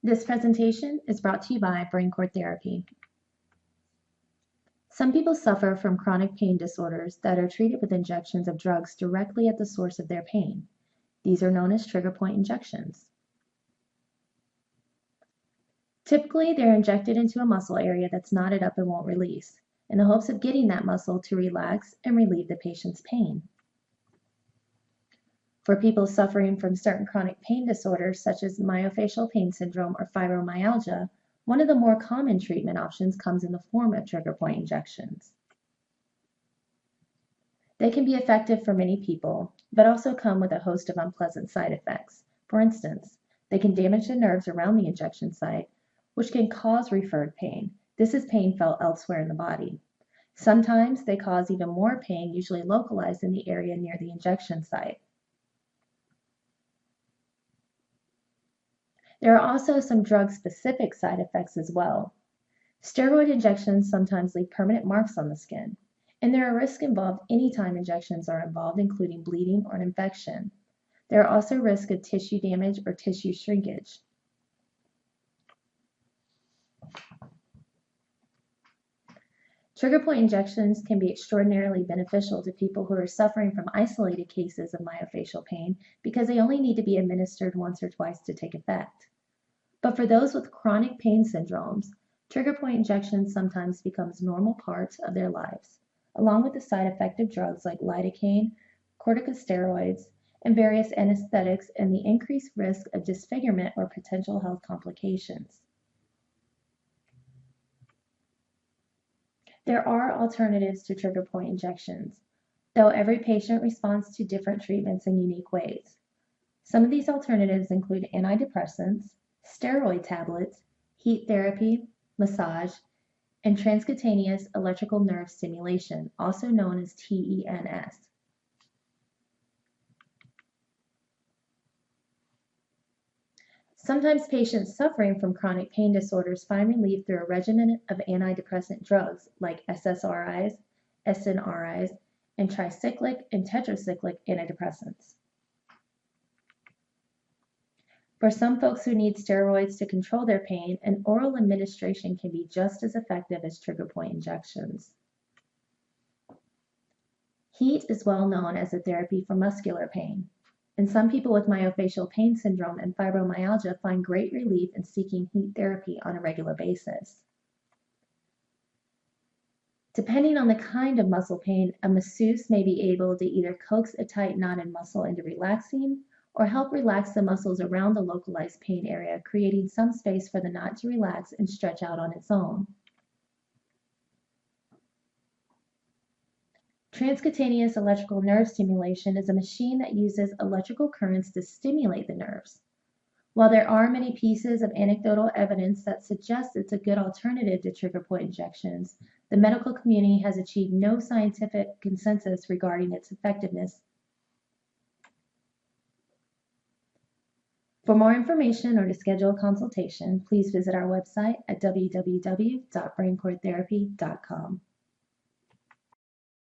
This presentation is brought to you by BrainCore Therapy. Some people suffer from chronic pain disorders that are treated with injections of drugs directly at the source of their pain. These are known as trigger point injections. Typically, they're injected into a muscle area that's knotted up and won't release, in the hopes of getting that muscle to relax and relieve the patient's pain. For people suffering from certain chronic pain disorders such as myofascial pain syndrome or fibromyalgia, one of the more common treatment options comes in the form of trigger point injections. They can be effective for many people, but also come with a host of unpleasant side effects. For instance, they can damage the nerves around the injection site, which can cause referred pain. This is pain felt elsewhere in the body. Sometimes they cause even more pain, usually localized in the area near the injection site. There are also some drug-specific side effects as well. Steroid injections sometimes leave permanent marks on the skin, and there are risks involved anytime injections are involved, including bleeding or an infection. There are also risks of tissue damage or tissue shrinkage. Trigger point injections can be extraordinarily beneficial to people who are suffering from isolated cases of myofascial pain because they only need to be administered once or twice to take effect. But for those with chronic pain syndromes, trigger point injections sometimes becomes normal parts of their lives, along with the side effect of drugs like lidocaine, corticosteroids, and various anesthetics, and the increased risk of disfigurement or potential health complications. There are alternatives to trigger point injections, though every patient responds to different treatments in unique ways. Some of these alternatives include antidepressants, steroid tablets, heat therapy, massage, and transcutaneous electrical nerve stimulation, also known as TENS. Sometimes patients suffering from chronic pain disorders find relief through a regimen of antidepressant drugs like SSRIs, SNRIs, and tricyclic and tetracyclic antidepressants. For some folks who need steroids to control their pain, an oral administration can be just as effective as trigger point injections. Heat is well known as a therapy for muscular pain, and some people with myofascial pain syndrome and fibromyalgia find great relief in seeking heat therapy on a regular basis. Depending on the kind of muscle pain, a masseuse may be able to either coax a tight knotted muscle into relaxing or help relax the muscles around the localized pain area, creating some space for the knot to relax and stretch out on its own. Transcutaneous electrical nerve stimulation is a machine that uses electrical currents to stimulate the nerves. While there are many pieces of anecdotal evidence that suggest it's a good alternative to trigger point injections, the medical community has achieved no scientific consensus regarding its effectiveness. For more information or to schedule a consultation, please visit our website at www.braincoretherapy.com.